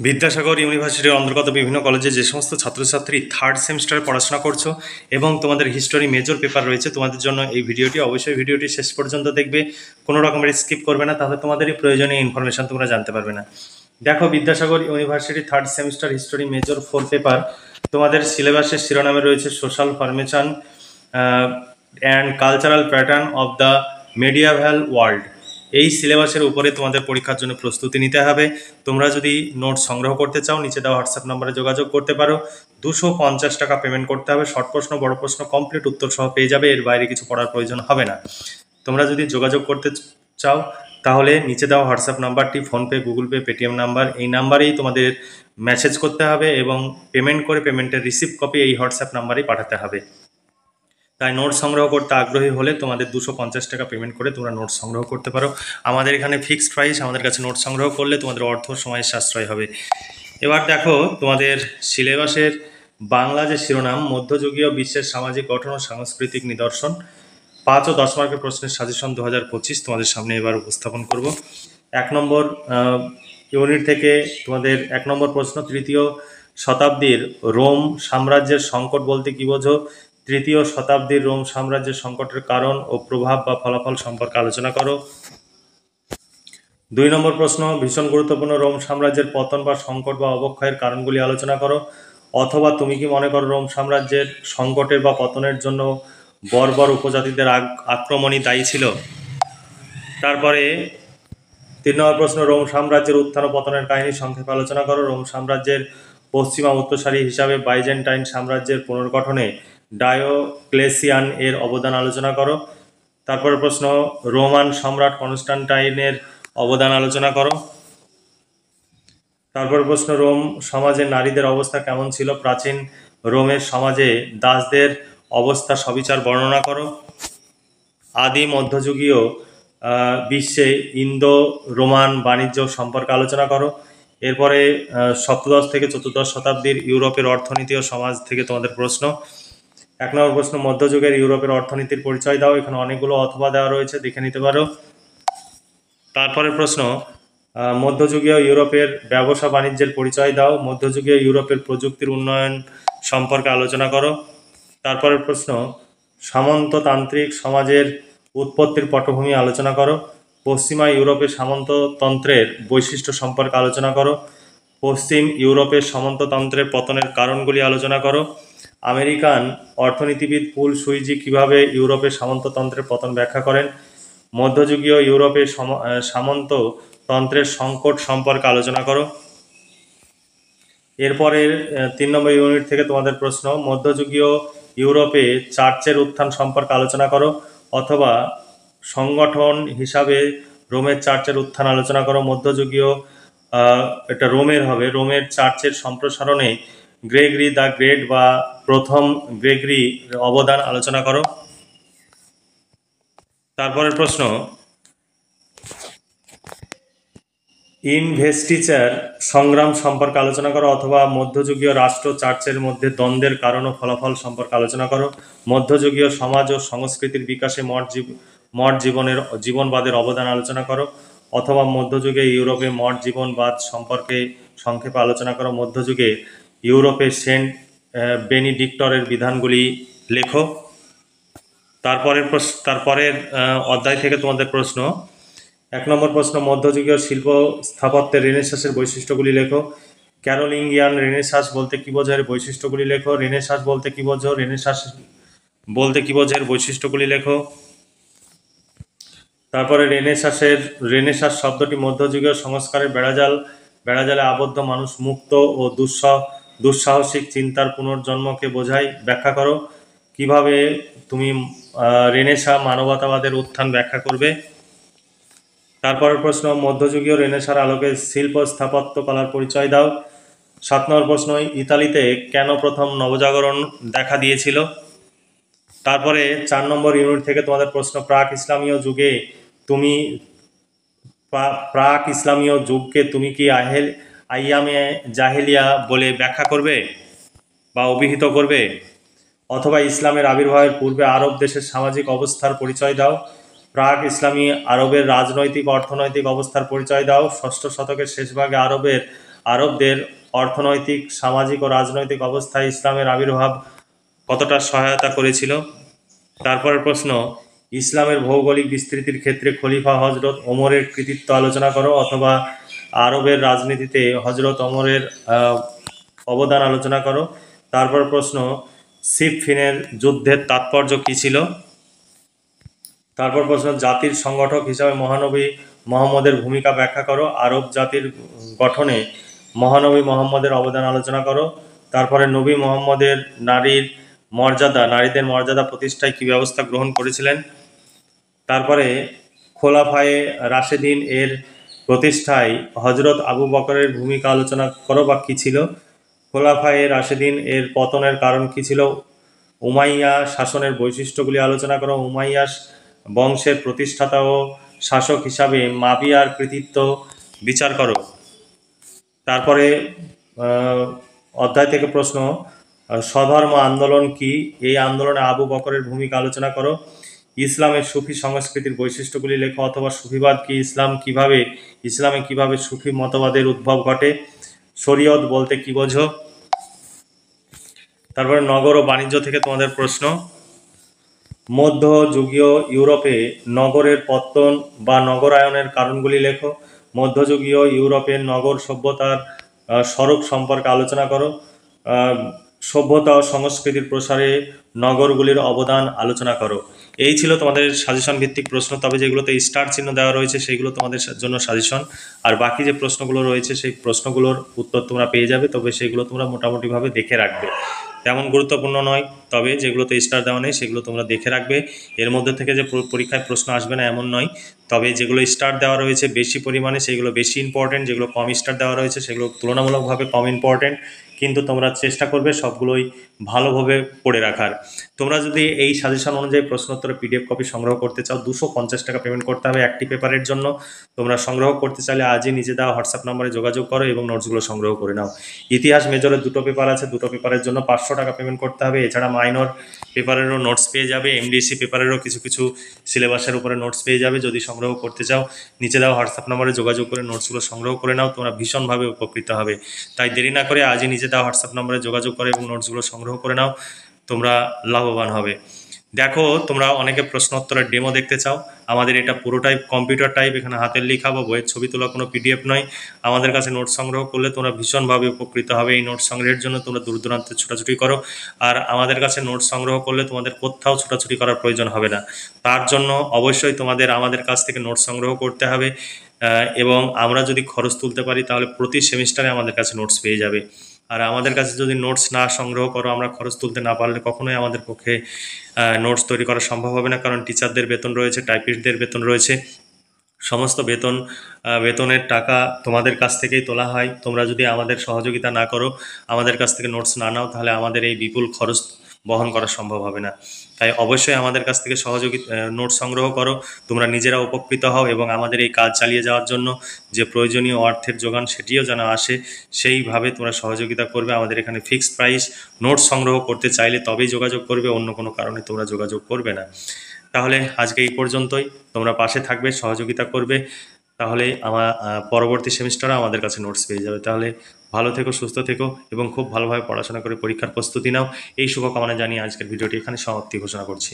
বিদ্যাসাগর ইউনিভার্সিটির অন্তর্গত বিভিন্ন কলেজে যে সমস্ত ছাত্রছাত্রী থার্ড সেমিস্টারে পড়াশোনা করছো এবং তোমাদের হিস্টোরি মেজর পেপার রয়েছে, তোমাদের জন্য এই ভিডিওটি অবশ্যই ভিডিওটি শেষ পর্যন্ত দেখবে, কোনো রকমের স্কিপ করবে না, তাহলে তোমাদেরই প্রয়োজনীয় ইনফরমেশন তোমরা জানতে পারবে না। দেখো, Vidyasagar university third semester history major 4 paper, তোমাদের সিলেবাসের শিরোনামে রয়েছে social formation and cultural pattern of the medieval world. এই সিলেবাসের উপরে তোমাদের পরীক্ষার জন্য প্রস্তুতি নিতে হবে। তোমরা যদি নোট সংগ্রহ করতে চাও, নিচে দেওয়া হোয়াটসঅ্যাপ নম্বরে যোগাযোগ করতে পারো। 250 টাকা পেমেন্ট করতে হবে। শর্ট প্রশ্ন, বড় প্রশ্ন কমপ্লিট উত্তর সহ পেয়ে যাবে, এর বাইরে কিছু পড়ার প্রয়োজন হবে না। তোমরা যদি যোগাযোগ করতে চাও তাহলে নিচে দেওয়া হোয়াটসঅ্যাপ নাম্বারটি PhonePe, Google pay, Paytm number, এই নাম্বারেই তোমাদের মেসেজ করতে হবে এবং পেমেন্ট করে পেমেন্টের রিসিপ্ট কপি এই হোয়াটসঅ্যাপ নাম্বারেই পাঠাতে হবে। তাই নোট সংগ্রহ করতে আগ্রহী হলে তোমাদের 250 টাকা পেমেন্ট করে তোমরা নোট সংগ্রহ করতে পারো। আমাদের এখানে ফিক্সড প্রাইস, আমাদের কাছে নোট সংগ্রহ করলে তোমাদের অর্থ সময় সাশ্রয় হবে। এবার দেখো, তোমাদের সিলেবাসের বাংলা যে শিরোনাম, মধ্যযুগীয় বিশ্বের সামাজিক গঠন ও সাংস্কৃতিক নিদর্শন, 5 ও 10 মার্কের প্রশ্নের সাজেশন 2025 তোমাদের সামনে এবার উপস্থাপন করব। 1 নম্বর ইউনিট থেকে তোমাদের 1 নম্বর প্রশ্ন, তৃতীয় শতাব্দীর রোম সাম্রাজ্যের সংকট বলতে কি বোঝো? তৃতীয় শতাব্দীর রোম সাম্রাজ্যের সংকটের কারণ ও প্রভাব বা ফলাফল সম্পর্কে আলোচনা করো। 2 নম্বর প্রশ্ন, ভীষণ গুরুত্বপূর্ণ, রোম সাম্রাজ্যের পতন বা সংকট বা অবক্ষয়ের কারণগুলি আলোচনা করো। অথবা তুমি কি মনে করো রোম সাম্রাজ্যের সংকটের বা পতনের জন্য বর্বর উপজাতিদের আক্রমণই দায়ী ছিল? তারপরে 3 নম্বর প্রশ্ন, রোম সাম্রাজ্যের উত্থান ও পতনের কাহিনী সংক্ষেপে আলোচনা করো। রোম সাম্রাজ্যের পশ্চিমা উত্তরসারি হিসাবে বাইজেন্টাইন সাম্রাজ্যের পুনর্গঠনে ডায়োক্লেসিয়ান এর অবদান আলোচনা করো। তারপরে প্রশ্ন, রোমান সম্রাট কনস্টান্টাইনের অবদান আলোচনা করো। তারপর প্রশ্ন, রোম সমাজে নারীদের অবস্থা কেমন ছিল? প্রাচীন রোমের সমাজে দাসদের অবস্থা সবিচার বর্ণনা করো। আদি মধ্যযুগীয় বিশ্বে ইন্দো রোমান বাণিজ্য সম্পর্কে আলোচনা করো। এরপরে সপ্তদশ থেকে চতুর্দশ শতাব্দীর ইউরোপের অর্থনীতি ও সমাজ থেকে তোমাদের প্রশ্ন। 1 নম্বর প্রশ্ন, মধ্যযুগের ইউরোপের অর্থনীতির পরিচয় দাও। এখানে অনেকগুলো অথবা দেওয়া রয়েছে, দেখে নিতে পারো। তারপরে প্রশ্ন, মধ্যযুগীয় ইউরোপের ব্যবসা বাণিজ্যের পরিচয় দাও। মধ্যযুগীয় ইউরোপের প্রযুক্তির উন্নয়ন সম্পর্কে আলোচনা করো। তারপরে প্রশ্ন, সামন্ততান্ত্রিক সমাজের উৎপত্তির পটভূমি আলোচনা করো। পশ্চিমা ইউরোপের সামন্ততন্ত্রের বৈশিষ্ট্য সম্পর্কে আলোচনা করো। পশ্চিম ইউরোপের সামন্ততন্ত্রের পতনের কারণগুলি আলোচনা করো। আমেরিকান অর্থনীতিবিদ পুল সুইজি কিভাবে ইউরোপের সামন্ততন্ত্রের পতন ব্যাখ্যা করেন? মধ্যযুগীয় ইউরোপের সামন্ততন্ত্রের সংকট সম্পর্কে আলোচনা করো। এরপরের 3 নম্বর ইউনিট থেকে তোমাদের প্রশ্ন, মধ্যযুগীয় ইউরোপে চার্চের উত্থান সম্পর্কে আলোচনা করো। অথবা সংগঠন হিসাবে রোমের চার্চের উত্থান আলোচনা করো। মধ্যযুগীয় এটা রোমের হবে, রোমের চার্চের সম্প্রসারণে গ্রেগরি দ্য গ্রেট বা প্রথম গ্রেগরি অবদান আলোচনা করো। তারপরের প্রশ্ন, ইনভেস্টিচার সংগ্রাম সম্পর্কে আলোচনা করো। অথবা মধ্যযুগীয় রাষ্ট্র চার্চের মধ্যে দ্বন্দ্বের কারণ ও ফলাফল সম্পর্কে আলোচনা করো। মধ্যযুগীয় সমাজ ও সংস্কৃতির বিকাশে মঠ জীবনবাদের অবদান আলোচনা করো। অথবা মধ্যযুগে ইউরোপে মঠ জীবনবাদ সম্পর্কে সংক্ষেপে আলোচনা করো। মধ্যযুগে ইউরোপে সেন্ট বেনিডিক্টরের বিধানগুলি লেখো। তারপরের অধ্যায় থেকে তোমাদের প্রশ্ন, 1 নম্বর প্রশ্ন, মধ্যযুগীয় শিল্প স্থাপত্যের রেনেসাঁসের বৈশিষ্ট্যগুলি লেখো। ক্যারোলিঙ্গিয়ান রেনেসাঁস বলতে কি বোঝো? এর বৈশিষ্ট্যগুলি লেখো। রেনেসাঁস বলতে কি বোঝো? রেনেসাঁস বলতে কি বোঝো? এর বৈশিষ্ট্যগুলি লেখো। তারপরে রেনেসাঁস শব্দটি মধ্যযুগীয় সংস্কারের বেড়াজালে আবদ্ধ মানুষ মুক্ত ও দুঃসাহসিক চিন্তার পুনর্জন্মকে বোঝায়, ব্যাখ্যা করো। কিভাবে তুমি রেনেসাঁ মানবতাবাদের উত্থান ব্যাখ্যা করবে? তারপরের প্রশ্ন, মধ্যযুগীয় রেনেসাঁর আলোকে শিল্প স্থাপত্য কলার পরিচয় দাও। 7 নম্বর প্রশ্ন, ইতালিতে কেন প্রথম নবজাগরণ দেখা দিয়েছিল? তারপরে 4 নম্বর ইউনিট থেকে তোমাদের প্রশ্ন, প্রাক ইসলামীয় যুগকে তুমি কি আইয়ামে জাহেলিয়া বলে ব্যাখ্যা করবে বা অভিহিত করবে? অথবা ইসলামের আবির্ভাবের পূর্বে আরব দেশের সামাজিক অবস্থার পরিচয় দাও। প্রাক ইসলামী আরবের রাজনৈতিক অর্থনৈতিক অবস্থার পরিচয় দাও। 6ষ্ঠ শতকের শেষ ভাগে আরবদের অর্থনৈতিক, সামাজিক ও রাজনৈতিক অবস্থায় ইসলামের আবির্ভাব কতটা সহায়তা করেছিল? তারপরের প্রশ্ন, ইসলামের ভৌগোলিক বিস্তৃতির ক্ষেত্রে খলিফা হজরত ওমরের কৃতিত্ব আলোচনা করো, অথবা আরবের রাজনীতিতে হজরত ওমরের অবদান আলোচনা করো। তারপর প্রশ্ন, সিফফিনের যুদ্ধের তাৎপর্য কী ছিল? তারপর প্রশ্ন, জাতির সংগঠক হিসাবে মহানবী মোহাম্মদের ভূমিকা ব্যাখ্যা করো। আরব জাতির গঠনে মহানবী মোহাম্মদের অবদান আলোচনা করো। তারপরে নবী মোহাম্মদের নারীদের মর্যাদা প্রতিষ্ঠায় কী ব্যবস্থা গ্রহণ করেছিলেন? তারপরে খোলাফায়ে রাশেদিন এর প্রতিষ্ঠায় হজরত আবু বকরের ভূমিকা আলোচনা করো বা কী ছিল? খোলাফায়ে রাশেদিন এর পতনের কারণ কী ছিল? উমাইয়া শাসনের বৈশিষ্ট্যগুলি আলোচনা করো। উমাইয়া বংশের প্রতিষ্ঠাতা ও শাসক হিসাবে মাবিয়ার কৃতিত্ব বিচার করো। তারপরে অধ্যায় থেকে প্রশ্ন, স্বধর্ম আন্দোলন কি? এই আন্দোলনে আবু বকরের ভূমিকা আলোচনা করো। ইসলামের সুফি সংস্কৃতির বৈশিষ্ট্যগুলি লেখো, অথবা সুফিবাদ কি? ইসলামে কিভাবে সুফি মতবাদের উদ্ভব ঘটে? শরীয়ত বলতে কি বোঝো? তারপরে নগর ও বাণিজ্য থেকে তোমাদের প্রশ্ন, মধ্যযুগীয় ইউরোপে নগরের পত্তন বা নগরায়নের কারণগুলি লেখো। মধ্যযুগীয় ইউরোপের নগর সভ্যতার স্বরূপ সম্পর্কে আলোচনা করো। সভ্যতা ও সংস্কৃতির প্রসারে নগরগুলির অবদান আলোচনা করো। এই ছিল তোমাদের সাজেশন ভিত্তিক প্রশ্ন। তবে যেগুলোতে স্টার চিহ্ন দেওয়া রয়েছে সেগুলো তোমাদের জন্য সাজেশন, আর বাকি যে প্রশ্নগুলো রয়েছে সেই প্রশ্নগুলোর উত্তর তোমরা পেয়ে যাবে, তবে সেগুলো তোমরা মোটামুটিভাবে দেখে রাখবে, তেমন গুরুত্বপূর্ণ নয়। তবে যেগুলোতে স্টার দেওয়া নেই সেগুলো তোমরা দেখে রাখবে। এর মধ্যে থেকে যে পরীক্ষায় প্রশ্ন আসবে না এমন নয়, তবে যেগুলো স্টার দেওয়া রয়েছে বেশি পরিমাণে সেগুলো বেশি ইম্পর্টেন্ট, যেগুলো কম স্টার দেওয়া রয়েছে সেগুলো তুলনামূলকভাবে কম ইম্পর্টেন্ট, কিন্তু তোমরা চেষ্টা করবে সবগুলোই ভালোভাবে পড়ে রাখার। তোমরা যদি এই সাজেশন অনুযায়ী প্রশ্নোত্তরের পিডিএফ কপি সংগ্রহ করতে চাও, 250 টাকা পেমেন্ট করতে হবে একটি পেপারের জন্য। তোমরা সংগ্রহ করতে চাইলে আজই নিজে দেওয়া হোয়াটসঅ্যাপ নম্বরে যোগাযোগ করো এবং নোটসগুলো সংগ্রহ করে নাও। ইতিহাস মেজরের 2টো পেপার আছে, 2টো পেপারের জন্য 500 টাকা পেমেন্ট করতে হবে। এছাড়া মাইনর পেপারেরও নোটস পেয়ে যাবে, এমডিসি পেপারেরও কিছু কিছু সিলেবাসের উপরে নোটস পেয়ে যাবে। যদি সংগ্রহ করতে চাও নিচে দেওয়া হোয়াটসঅ্যাপ নম্বরে যোগাযোগ করে নোটসগুলো সংগ্রহ করে নাও, তোমরা ভীষণভাবে উপকৃত হবে। তাই দেরি না করে আজই নিচে দেওয়া হোয়াটসঅ্যাপ নম্বরে যোগাযোগ করে এবং নোটসগুলো সংগ্রহ করে নাও, তোমরা লাভবান হবে। দেখো, তোমরা অনেকে প্রশ্ন উত্তরের ডেমো দেখতে চাও। আমাদের এটা পুরোটাই কম্পিউটার টাইপ, এখানে হাতের লেখা বা বইয়ের ছবি তোলা কোনো পিডিএফ নয়। আমাদের কাছে নোটস সংগ্রহ করলে তোমরা ভীষণভাবে উপকৃত হবে। এই নোটস সংগ্রহের জন্য তোমরা দূর দূরান্তে ছোটাছুটি করো, আর আমাদের কাছে নোটস সংগ্রহ করলে তোমাদের কোথাও ছোটাছুটি করার প্রয়োজন হবে না। তার জন্য অবশ্যই তোমাদের আমাদের কাছ থেকে নোটস সংগ্রহ করতে হবে, এবং আমরা যদি খরচ তুলতে পারি তাহলে প্রতি সেমিস্টারে আমাদের কাছে নোটস পেয়ে যাবে। আর আমাদের কাছে যদি নোটস না সংগ্রহ করো, আমরা খরচ তুলতে না পারলে কখনোই আমাদের পক্ষে নোটস তৈরি করা সম্ভব হবে না, কারণ টিচারদের বেতন রয়েছে, টাইপিস্টদের বেতন রয়েছে, সমস্ত বেতনের টাকা তোমাদের কাছ থেকেই তোলা হয়। তোমরা যদি আমাদের সহযোগিতা না করো, আমাদের কাছ থেকে নোটস না নাও, তাহলে আমাদের এই বিপুল খরচ বহন করা সম্ভব হবে না। তাই অবশ্যই আমাদের কাছ থেকে নোটস সংগ্রহ করো, তোমরা নিজেরা উপকৃত হও, এবং আমাদের এই কাজ চালিয়ে যাওয়ার জন্য যে প্রয়োজনীয় অর্থের যোগান সেটিও যেন আসে, সেইভাবে তোমরা সহযোগিতা করবে। আমাদের এখানে ফিক্সড প্রাইস, নোটস সংগ্রহ করতে চাইলে তবেই যোগাযোগ করবে, অন্য কোনো কারণে তোমরা যোগাযোগ করবে না। তাহলে আজকে এই পর্যন্তই, তোমরা পাশে থাকবে, সহযোগিতা করবে, তাহলে পরবর্তী সেমিস্টারে আমাদের কাছে নোটস পেয়ে যাবে। তাহলে ভালো থেকো, সুস্থ থেকো এবং খুব ভালোভাবে পড়াশোনা করে পরীক্ষার প্রস্তুতি নাও। এই শুভকামনা জানিয়ে আজকের ভিডিওটি এখানে সমাপ্তি ঘোষণা করছি।